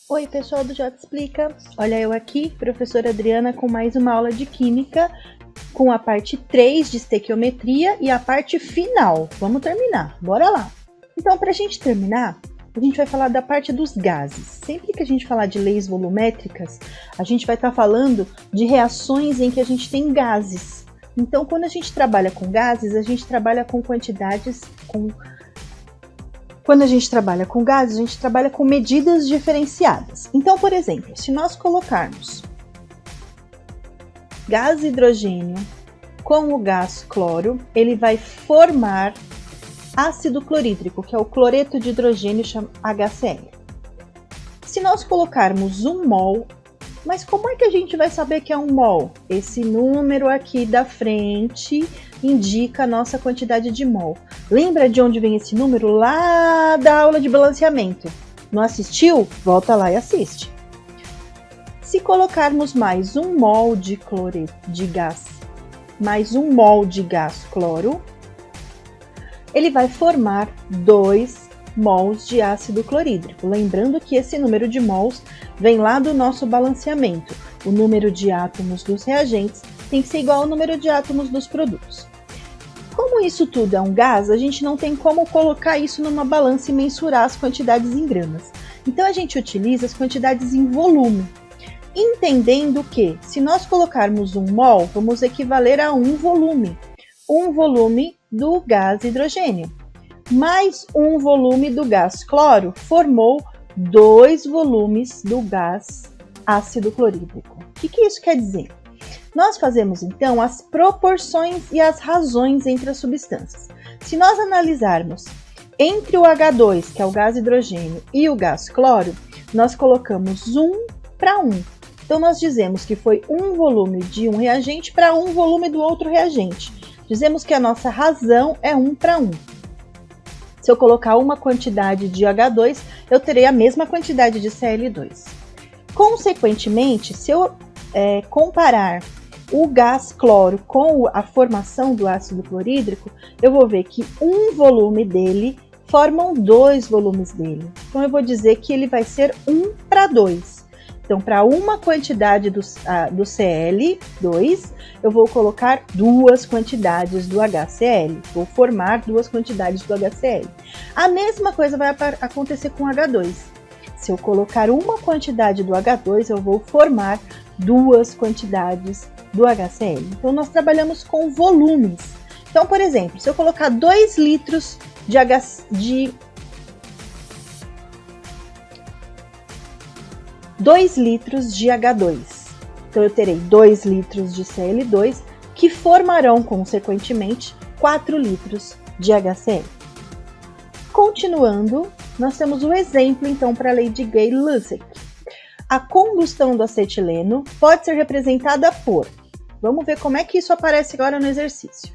Oi, pessoal do Jota Explica. Olha eu aqui, professora Adriana, com mais uma aula de Química, com a parte 3 de estequiometria e a parte final. Vamos terminar, bora lá. Então, para a gente terminar, a gente vai falar da parte dos gases. Sempre que a gente falar de leis volumétricas, a gente vai estar falando de reações em que a gente tem gases. Então, quando a gente trabalha com gases, a gente trabalha com quantidades, Quando a gente trabalha com gases, a gente trabalha com medidas diferenciadas. Então, por exemplo, se nós colocarmos gás hidrogênio com o gás cloro, ele vai formar ácido clorídrico, que é o cloreto de hidrogênio, HCl. Se nós colocarmos 1 mol, mas como é que a gente vai saber que é 1 mol? Esse número aqui da frente indica a nossa quantidade de mol. Lembra de onde vem esse número? Lá da aula de balanceamento. Não assistiu? Volta lá e assiste. Se colocarmos mais 1 mol de cloreto de gás, mais 1 mol de gás cloro, ele vai formar 2 mols de ácido clorídrico. Lembrando que esse número de mols vem lá do nosso balanceamento. O número de átomos dos reagentes tem que ser igual ao número de átomos dos produtos. Como isso tudo é um gás, a gente não tem como colocar isso numa balança e mensurar as quantidades em gramas. Então a gente utiliza as quantidades em volume, entendendo que se nós colocarmos 1 mol, vamos equivaler a 1 volume. 1 volume do gás hidrogênio, mais 1 volume do gás cloro, formou 2 volumes do gás ácido clorídrico. O que isso quer dizer? Nós fazemos, então, as proporções e as razões entre as substâncias. Se nós analisarmos entre o H2, que é o gás hidrogênio, e o gás cloro, nós colocamos 1 para 1. Então, nós dizemos que foi 1 volume de um reagente para 1 volume do outro reagente. Dizemos que a nossa razão é 1 para 1. Se eu colocar uma quantidade de H2, eu terei a mesma quantidade de Cl2. Consequentemente, se eu comparar o gás cloro com a formação do ácido clorídrico, eu vou ver que 1 volume dele formam 2 volumes dele. Então, eu vou dizer que ele vai ser 1 para 2. Então, para uma quantidade do Cl2, eu vou colocar 2 quantidades do HCl. Vou formar 2 quantidades do HCl. A mesma coisa vai acontecer com H2. Se eu colocar uma quantidade do H2, eu vou formar 2 quantidades do HCl. Então, nós trabalhamos com volumes. Então, por exemplo, se eu colocar 2 litros de H2, então eu terei 2 litros de Cl2, que formarão, consequentemente, 4 litros de HCl. Continuando, nós temos o exemplo, então, para a lei de Gay-Lussac. A combustão do acetileno pode ser representada por... Vamos ver como é que isso aparece agora no exercício.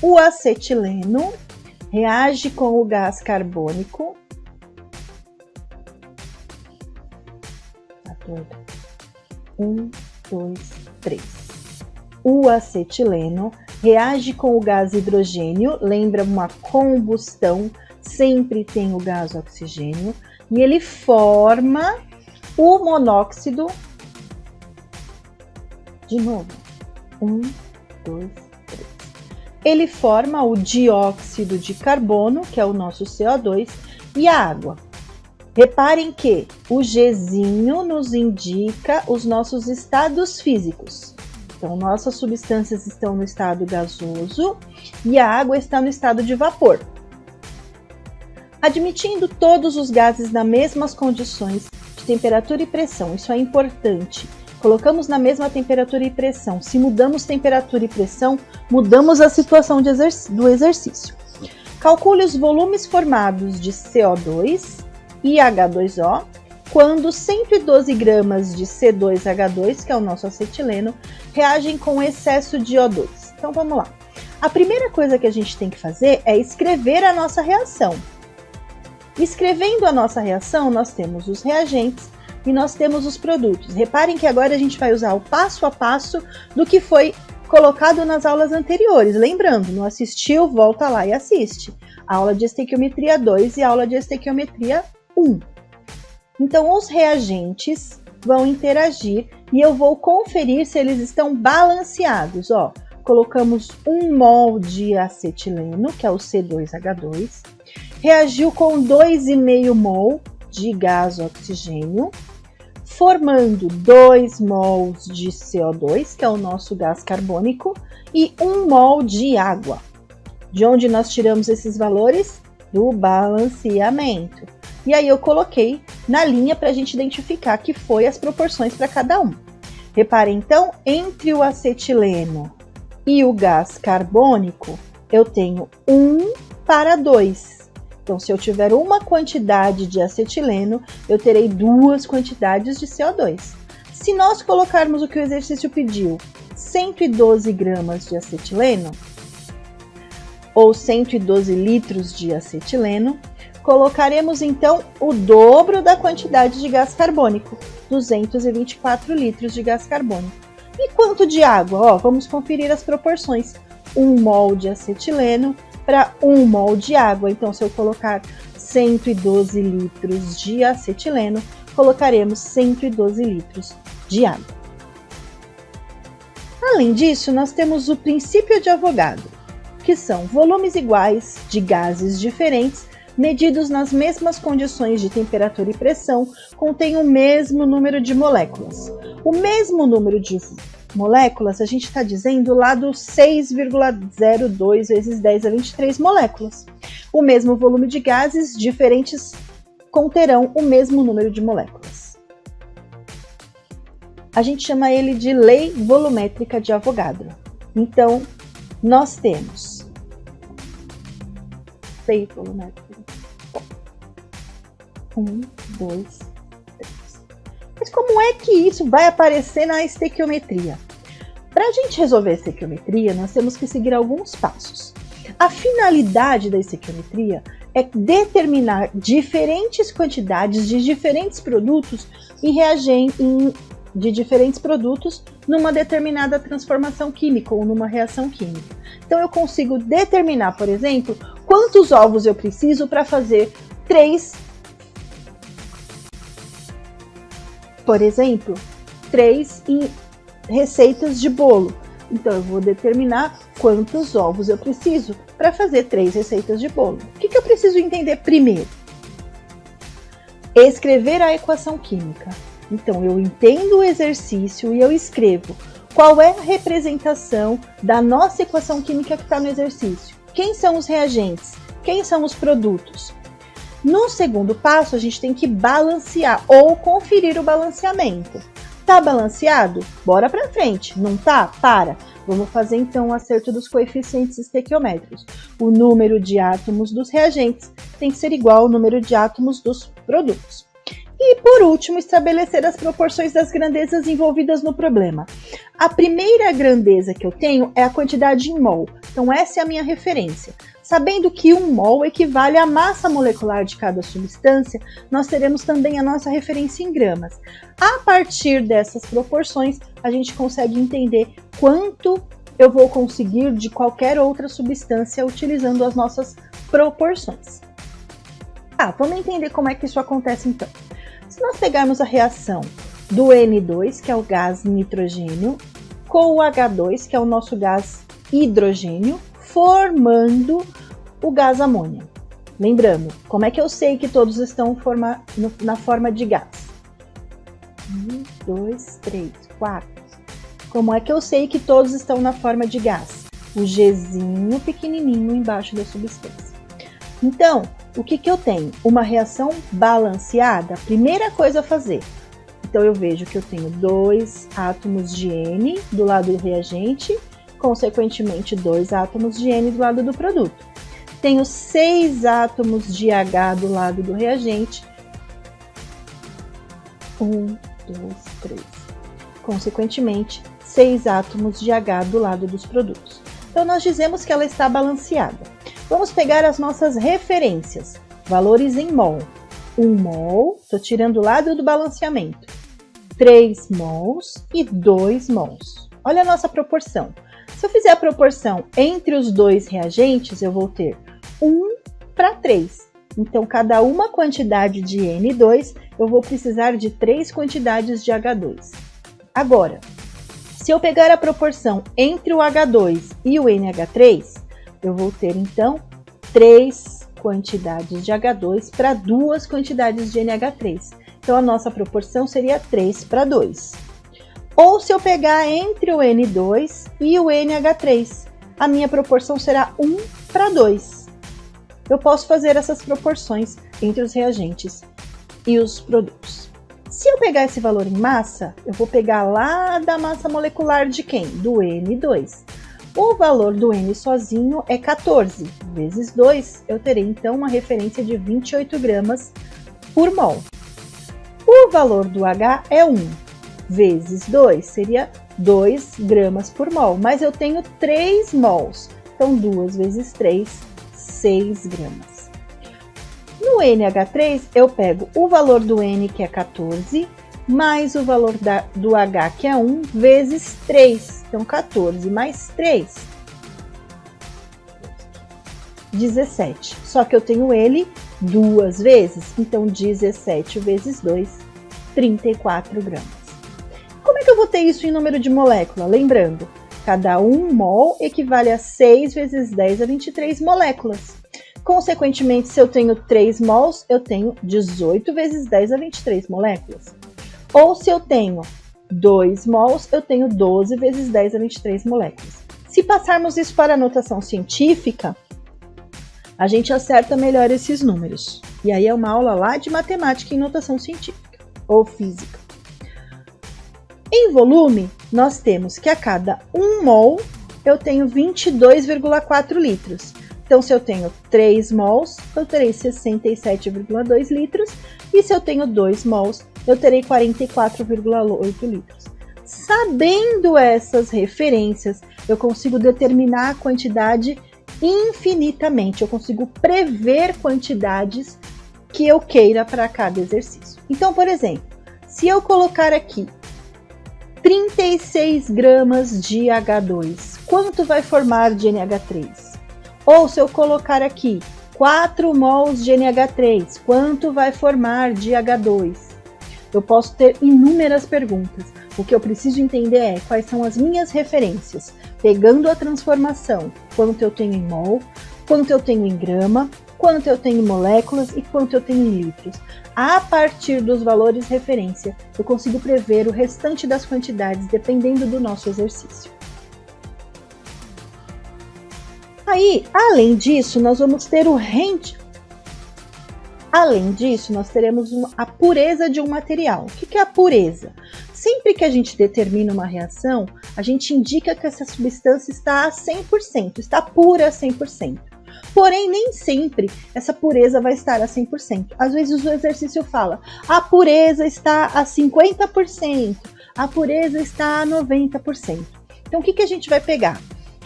O acetileno reage com o gás carbônico. 1, 2, 3. O acetileno reage com o gás hidrogênio. Lembra, uma combustão sempre tem o gás oxigênio. E ele forma o monóxido. De novo. 1, 2, 3. Ele forma o dióxido de carbono, que é o nosso CO2, e a água. Reparem que o Gzinho nos indica os nossos estados físicos. Então, nossas substâncias estão no estado gasoso e a água está no estado de vapor. Admitindo todos os gases nas mesmas condições de temperatura e pressão, isso é importante. Colocamos na mesma temperatura e pressão. Se mudamos temperatura e pressão, mudamos a situação do exercício. Calcule os volumes formados de CO2 e H2O quando 112 gramas de C2H2, que é o nosso acetileno, reagem com excesso de O2. Então, vamos lá. A primeira coisa que a gente tem que fazer é escrever a nossa reação. Escrevendo a nossa reação, nós temos os reagentes e nós temos os produtos. Reparem que agora a gente vai usar o passo a passo do que foi colocado nas aulas anteriores. Lembrando, não assistiu, volta lá e assiste. Aula de estequiometria 2 e aula de estequiometria 1. Então, os reagentes vão interagir e eu vou conferir se eles estão balanceados. Ó, colocamos 1 mol de acetileno, que é o C2H2, reagiu com 2,5 mol de gás oxigênio, formando 2 mols de CO2, que é o nosso gás carbônico, e 1 mol de água. De onde nós tiramos esses valores? Do balanceamento. E aí eu coloquei na linha para a gente identificar que foi as proporções para cada um. Reparem então, entre o acetileno e o gás carbônico, eu tenho 1:2. Então, se eu tiver uma quantidade de acetileno, eu terei 2 quantidades de CO2. Se nós colocarmos o que o exercício pediu, 112 gramas de acetileno, ou 112 litros de acetileno, colocaremos então o dobro da quantidade de gás carbônico, 224 litros de gás carbônico. E quanto de água? Ó, vamos conferir as proporções. 1 mol de acetileno para 1 mol de água. Então, se eu colocar 112 litros de acetileno, colocaremos 112 litros de água. Além disso, nós temos o princípio de Avogadro, que são volumes iguais de gases diferentes, medidos nas mesmas condições de temperatura e pressão, contêm o mesmo número de moléculas. O mesmo número de moléculas, a gente está dizendo lá do 6,02 vezes 10 a 23 moléculas. O mesmo volume de gases diferentes conterão o mesmo número de moléculas. A gente chama ele de lei volumétrica de Avogadro. Então, nós temos lei volumétrica. 1, 2, 3. Mas como é que isso vai aparecer na estequiometria? Para a gente resolver a estequiometria, nós temos que seguir alguns passos. A finalidade da estequiometria é determinar diferentes quantidades de diferentes produtos e de diferentes produtos numa determinada transformação química ou numa reação química. Então eu consigo determinar, por exemplo, quantos ovos eu preciso para fazer 3 receitas de bolo. Então eu vou determinar quantos ovos eu preciso para fazer 3 receitas de bolo. O que eu preciso entender primeiro? Escrever a equação química. Então eu entendo o exercício e eu escrevo qual é a representação da nossa equação química que está no exercício. Quem são os reagentes? Quem são os produtos? No segundo passo, a gente tem que balancear ou conferir o balanceamento. Tá balanceado? Bora para frente. Não tá? Para. Vamos fazer então o acerto dos coeficientes estequiométricos. O número de átomos dos reagentes tem que ser igual ao número de átomos dos produtos. E, por último, estabelecer as proporções das grandezas envolvidas no problema. A primeira grandeza que eu tenho é a quantidade em mol. Então, essa é a minha referência. Sabendo que 1 mol equivale à massa molecular de cada substância, nós teremos também a nossa referência em gramas. A partir dessas proporções, a gente consegue entender quanto eu vou conseguir de qualquer outra substância utilizando as nossas proporções. Vamos entender como é que isso acontece então. Se nós pegarmos a reação do N2, que é o gás nitrogênio, com o H2, que é o nosso gás hidrogênio, formando o gás amônia. Lembrando, como é que eu sei que todos estão na forma de gás? 1, 2, 3, 4. Como é que eu sei que todos estão na forma de gás? O Gzinho pequenininho embaixo da substância. Então, o que eu tenho? Uma reação balanceada. Primeira coisa a fazer. Então, eu vejo que eu tenho 2 átomos de N do lado do reagente, consequentemente 2 átomos de N do lado do produto. Tenho 6 átomos de H do lado do reagente. 1, 2, 3. Consequentemente, 6 átomos de H do lado dos produtos. Então, nós dizemos que ela está balanceada. Vamos pegar as nossas referências, valores em mol. 1 mol, estou tirando o lado do balanceamento. 3 mols e 2 mols. Olha a nossa proporção. Se eu fizer a proporção entre os 2 reagentes, eu vou ter 1:3. Então, cada uma quantidade de N2, eu vou precisar de 3 quantidades de H2. Agora, se eu pegar a proporção entre o H2 e o NH3, eu vou ter, então, 3 quantidades de H2 para 2 quantidades de NH3. Então, a nossa proporção seria 3 para 2. Ou se eu pegar entre o N2 e o NH3, a minha proporção será 1 para 2. Eu posso fazer essas proporções entre os reagentes e os produtos. Se eu pegar esse valor em massa, eu vou pegar lá da massa molecular de quem? Do N2. O valor do N sozinho é 14, vezes 2, eu terei então uma referência de 28 gramas por mol. O valor do H é 1, vezes 2, seria 2 gramas por mol, mas eu tenho 3 mols, então 2 vezes 3, 6 gramas. No NH3, eu pego o valor do N, que é 14, mais o valor do H, que é 1, vezes 3. Então, 14 mais 3, 17. Só que eu tenho ele 2 vezes, então 17 vezes 2, 34 gramas. Como é que eu vou ter isso em número de molécula? Lembrando, cada 1 mol equivale a 6 vezes 10 a 23 moléculas. Consequentemente, se eu tenho 3 mols, eu tenho 18 vezes 10 a 23 moléculas. Ou se eu tenho 2 mols, eu tenho 12 vezes 10 a 23 moléculas. Se passarmos isso para a notação científica, a gente acerta melhor esses números. E aí é uma aula lá de matemática em notação científica ou física. Em volume, nós temos que a cada 1 mol eu tenho 22,4 litros. Então, se eu tenho 3 mols, eu terei 67,2 litros. E se eu tenho 2 mols, eu terei 44,8 litros. Sabendo essas referências, eu consigo determinar a quantidade infinitamente. Eu consigo prever quantidades que eu queira para cada exercício. Então, por exemplo, se eu colocar aqui 36 gramas de H2, quanto vai formar de NH3? Ou se eu colocar aqui 4 mols de NH3, quanto vai formar de H2? Eu posso ter inúmeras perguntas. O que eu preciso entender é quais são as minhas referências, pegando a transformação, quanto eu tenho em mol, quanto eu tenho em grama, quanto eu tenho em moléculas e quanto eu tenho em litros. A partir dos valores referência, eu consigo prever o restante das quantidades dependendo do nosso exercício. Aí, além disso, nós vamos ter o Além disso, nós teremos a pureza de um material. O que é a pureza? Sempre que a gente determina uma reação, a gente indica que essa substância está a 100%, está pura a 100%. Porém, nem sempre essa pureza vai estar a 100%. Às vezes o exercício fala, a pureza está a 50%, a pureza está a 90%. Então, o que a gente vai pegar?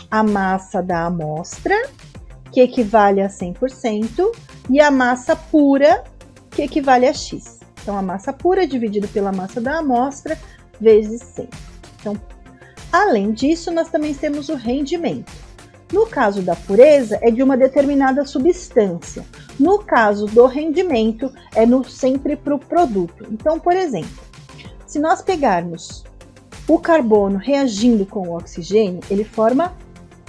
A massa da amostra, que equivale a 100%, e a massa pura, que equivale a X. Então, a massa pura dividido pela massa da amostra, vezes 100. Então, além disso, nós também temos o rendimento. No caso da pureza, é de uma determinada substância. No caso do rendimento, é sempre para o produto. Então, por exemplo, se nós pegarmos o carbono reagindo com o oxigênio, ele forma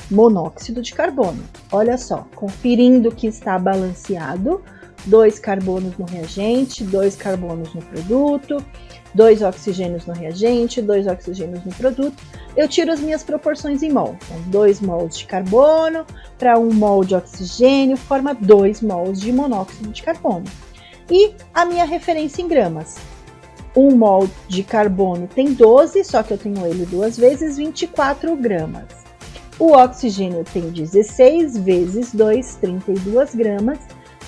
monóxido de carbono. Olha só, conferindo que está balanceado, 2 carbonos no reagente, 2 carbonos no produto, 2 oxigênios no reagente, 2 oxigênios no produto. Eu tiro as minhas proporções em mol. Então, 2 mols de carbono para 1 mol de oxigênio forma 2 mols de monóxido de carbono. E a minha referência em gramas. 1 mol de carbono tem 12, só que eu tenho ele 2 vezes, 24 gramas. O oxigênio tem 16 vezes 2, 32 gramas.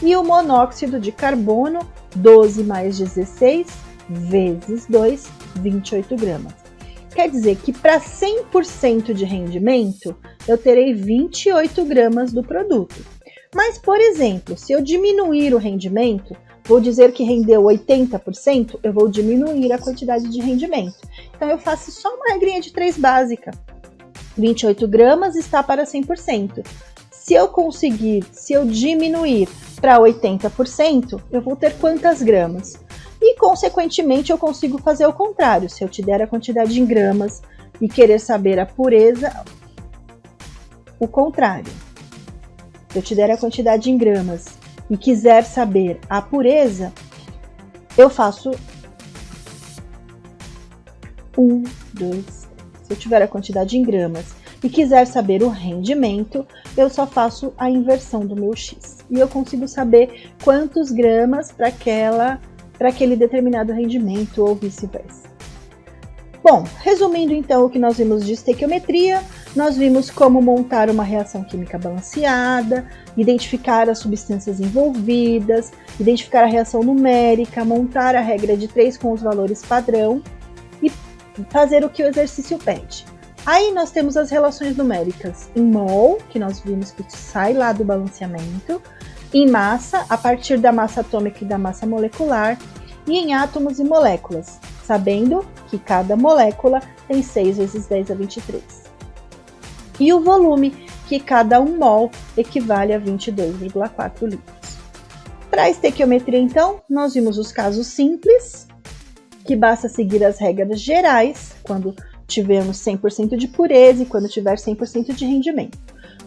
E o monóxido de carbono, 12 mais 16 vezes 2, 28 gramas. Quer dizer que para 100% de rendimento, eu terei 28 gramas do produto. Mas, por exemplo, se eu diminuir o rendimento, vou dizer que rendeu 80%, eu vou diminuir a quantidade de rendimento. Então, eu faço só uma regrinha de 3 básica. 28 gramas está para 100%. Se eu diminuir para 80%, eu vou ter quantas gramas? E, consequentemente, eu consigo fazer o contrário. Se eu te der a quantidade em gramas e querer saber a pureza, o contrário. Se eu te der a quantidade em gramas e quiser saber a pureza, eu faço 1, 2, 3. Se eu tiver a quantidade em gramas e quiser saber o rendimento, eu só faço a inversão do meu X. E eu consigo saber quantos gramas para aquele determinado rendimento ou vice-versa. Bom, resumindo então o que nós vimos de estequiometria, nós vimos como montar uma reação química balanceada, identificar as substâncias envolvidas, identificar a reação numérica, montar a regra de 3 com os valores padrão e fazer o que o exercício pede. Aí nós temos as relações numéricas em mol, que nós vimos que sai lá do balanceamento, em massa, a partir da massa atômica e da massa molecular, e em átomos e moléculas, sabendo que cada molécula tem 6 vezes 10 a 23. E o volume, que cada 1 mol equivale a 22,4 litros. Para a estequiometria, então, nós vimos os casos simples, que basta seguir as regras gerais, quando tivermos 100% de pureza e quando tiver 100% de rendimento.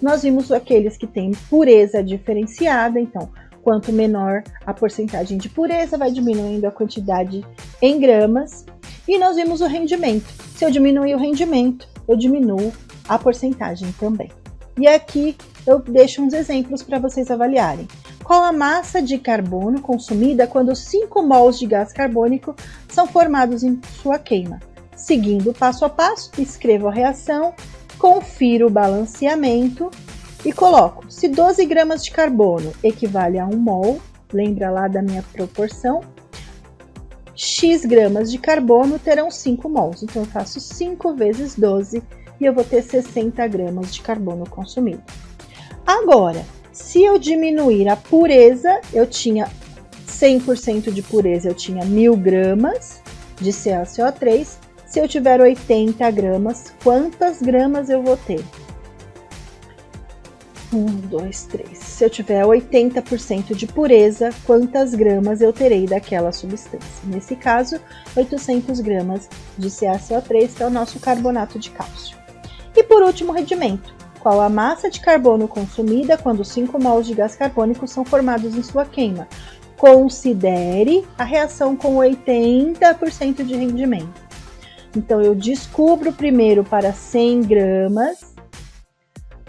Nós vimos aqueles que têm pureza diferenciada, então, quanto menor a porcentagem de pureza, vai diminuindo a quantidade em gramas. E nós vimos o rendimento. Se eu diminuir o rendimento, eu diminuo a porcentagem também. E aqui eu deixo uns exemplos para vocês avaliarem. Qual a massa de carbono consumida quando 5 mols de gás carbônico são formados em sua queima? Seguindo passo a passo, escrevo a reação, confiro o balanceamento e coloco, se 12 gramas de carbono equivale a 1 mol, lembra lá da minha proporção, X gramas de carbono terão 5 mols. Então eu faço 5 vezes 12 e eu vou ter 60 gramas de carbono consumido. Agora, se eu diminuir a pureza, eu tinha 100% de pureza, eu tinha 1000 gramas de CaCO3. Se eu tiver 80 gramas, quantas gramas eu vou ter? 1, 2, 3. Se eu tiver 80% de pureza, quantas gramas eu terei daquela substância? Nesse caso, 800 gramas de CaCO3, que é o nosso carbonato de cálcio. E por último, rendimento. Qual a massa de carbono consumida quando 5 mols de gás carbônico são formados em sua queima? Considere a reação com 80% de rendimento. Então, eu descubro primeiro para 100 gramas,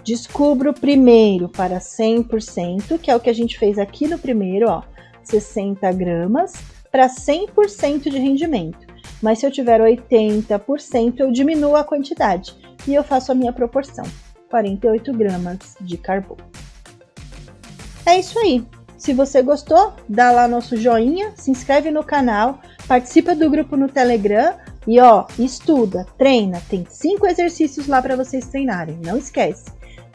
descubro primeiro para 100%, que é o que a gente fez aqui no primeiro, ó, 60 gramas, para 100% de rendimento. Mas se eu tiver 80%, eu diminuo a quantidade e eu faço a minha proporção, 48 gramas de carbono. É isso aí. Se você gostou, dá lá nosso joinha, se inscreve no canal, participa do grupo no Telegram e ó, estuda, treina. Tem 5 exercícios lá para vocês treinarem. Não esquece,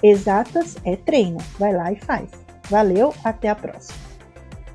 exatas é treino. Vai lá e faz. Valeu, até a próxima.